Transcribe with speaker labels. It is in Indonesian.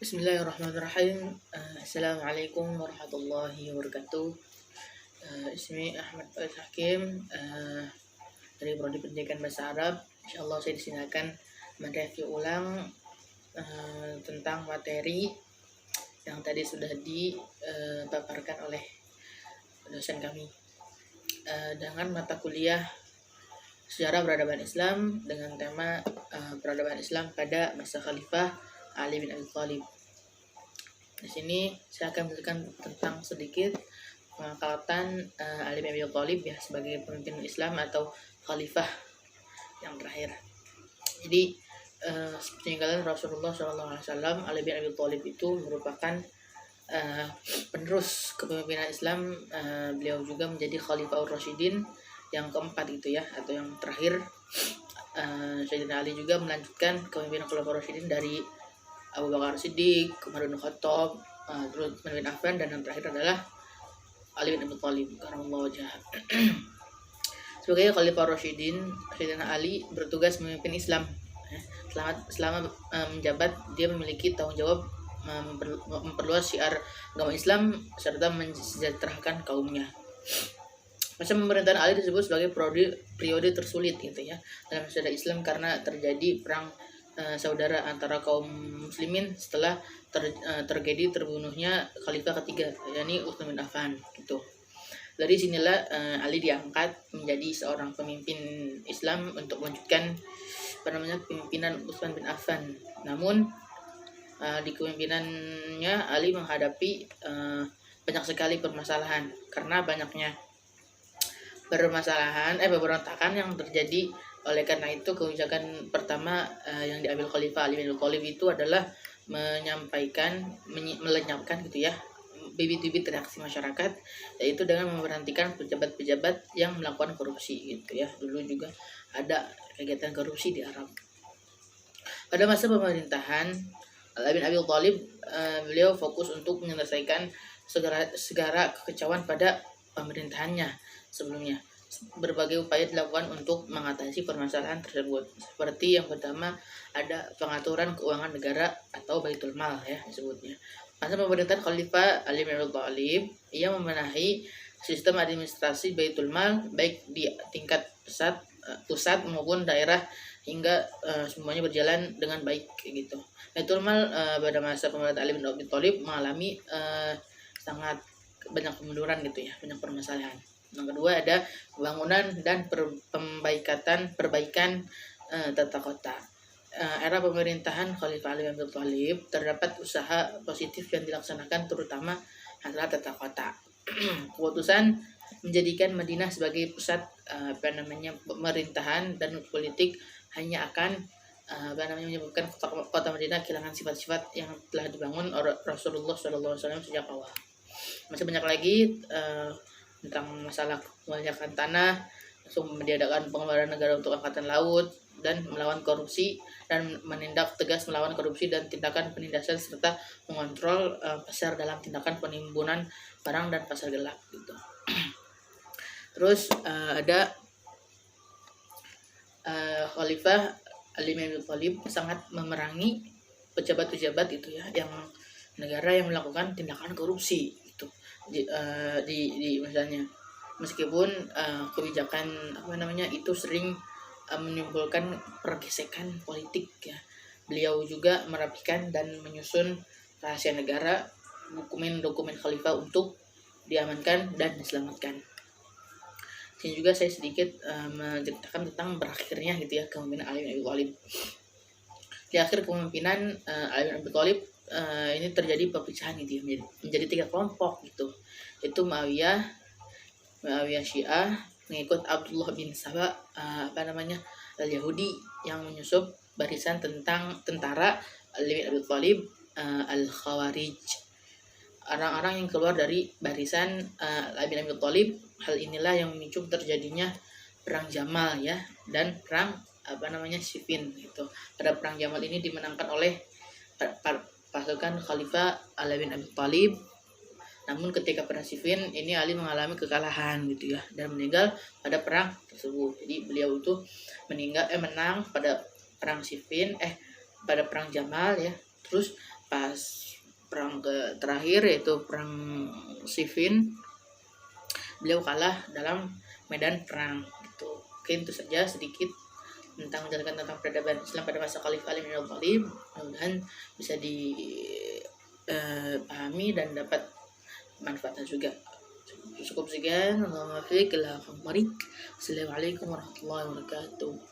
Speaker 1: Bismillahirrahmanirrahim. Assalamualaikum warahmatullahi wabarakatuh. Ismi Ahmad Faiz Hakim dari Prodi Pendidikan Bahasa Arab. Insyaallah saya di sini akan mereview ulang tentang materi yang tadi sudah dipaparkan oleh dosen kami dengan mata kuliah Sejarah Peradaban Islam dengan tema Peradaban Islam pada masa Khalifah Ali bin Abi Thalib. Di sini saya akan menjelaskan tentang sedikit pengangkatan Ali bin Abi Thalib ya sebagai pemimpin Islam atau khalifah yang terakhir. Jadi peninggalan Rasulullah SAW, Ali bin Abi Thalib itu merupakan penerus kepemimpinan Islam. Beliau juga menjadi Khalifah Ar-Rasyidin yang keempat itu ya, atau yang terakhir. Sayyidina Ali juga melanjutkan kepemimpinan Khalifah Ar-Rasyidin dari Abu Bakar Siddiq, Umar bin Khattab, terus Utsman bin Affan, dan yang terakhir adalah Ali bin Abi Thalib karramallahu wajhah. Sebagai Khalifah Rasyidin, Sayyidina Ali bertugas memimpin Islam. Selama menjabat, dia memiliki tanggung jawab memperluas syiar agama Islam serta mensejahterakan kaumnya. Masa pemerintahan Ali disebut sebagai periode tersulit gitu ya dalam sejarah Islam karena terjadi perang saudara antara kaum muslimin setelah terjadi terbunuhnya khalifah ketiga, yakni Utsman bin Affan gitu. Dari sinilah Ali diangkat menjadi seorang pemimpin Islam untuk melanjutkan pemimpinan Utsman bin Affan. Namun di kepemimpinannya Ali menghadapi banyak sekali permasalahan karena banyaknya pemberontakan yang terjadi. Oleh karena itu kebijakan pertama yang diambil Khalifah Ali bin Abi Thalib itu adalah melenyapkan gitu ya bibit-bibit reaksi masyarakat, yaitu dengan memberhentikan pejabat-pejabat yang melakukan korupsi gitu ya. Dulu juga ada kegiatan korupsi di Arab. Pada masa pemerintahan Ali bin Abi Thalib, beliau fokus untuk menyelesaikan segala kekecauan pada pemerintahannya sebelumnya. Berbagai upaya dilakukan untuk mengatasi permasalahan tersebut. Seperti yang pertama ada pengaturan keuangan negara atau Baitul Mal ya disebutnya. Masa pemerintahan Khalifah Ali bin Abi Thalib, ia membenahi sistem administrasi Baitul Mal baik di tingkat pusat maupun daerah hingga semuanya berjalan dengan baik gitu. Baitul Mal pada masa pemerintahan Ali bin Abi Thalib mengalami sangat banyak kemunduran gitu ya, banyak permasalahan. Yang kedua ada pembangunan dan perbaikan tata kota. Era pemerintahan Khalifah Ali bin Abi Thalib terdapat usaha positif yang dilaksanakan terutama adalah tata kota. Keputusan menjadikan Madinah sebagai pusat pemerintahan dan politik hanya akan menyebabkan kota Madinah kehilangan sifat-sifat yang telah dibangun oleh Rasulullah SAW sejak awal. Masih banyak lagi tentang masalah kebanyakan tanah, langsung meniadakan pengembangan negara untuk angkatan laut dan melawan korupsi dan menindak tegas melawan korupsi dan tindakan penindasan serta mengontrol pasar dalam tindakan penimbunan barang dan pasar gelap gitu. Terus ada Khalifah Ali bin Abi Thalib sangat memerangi pejabat-pejabat itu ya yang negara yang melakukan tindakan korupsi itu di misalnya meskipun kebijakan itu sering menimbulkan pergesekan politik ya. Beliau juga merapikan dan menyusun rahasia negara, dokumen-dokumen khalifah untuk diamankan dan diselamatkan. Sini juga saya sedikit menceritakan tentang berakhirnya gitu ya kepemimpinan Ali bin Abi Thalib. Di akhir kepemimpinan Ali bin Abi Thalib ini terjadi perpecahan gitu ya, menjadi 3 kelompok gitu. Itu Muawiyah Syiah mengikut Abdullah bin Saba al-Yahudi yang menyusup barisan tentara Ali bin Abi Thalib al-Khawarij. Orang-orang yang keluar dari barisan Ali bin Abi Thalib, hal inilah yang memicu terjadinya perang Jamal ya dan perang Siffin gitu. Pada perang Jamal ini dimenangkan oleh pasukan Khalifah Ali bin Abi Thalib. Namun ketika perang Siffin ini Ali mengalami kekalahan gitu ya dan meninggal pada perang tersebut. Jadi beliau itu menang pada perang Siffin pada perang Jamal ya. Terus pas perang terakhir yaitu perang Siffin, beliau kalah dalam medan perang gitu. Mungkin itu saja sedikit tentang menjelaskan tentang peradaban Islam pada masa Khalifah Ali bin Abi Thalib. Mudah-mudahan bisa dipahami dan dapat manfaatnya juga. Cukup sekian. Assalamualaikum warahmatullahi wabarakatuh.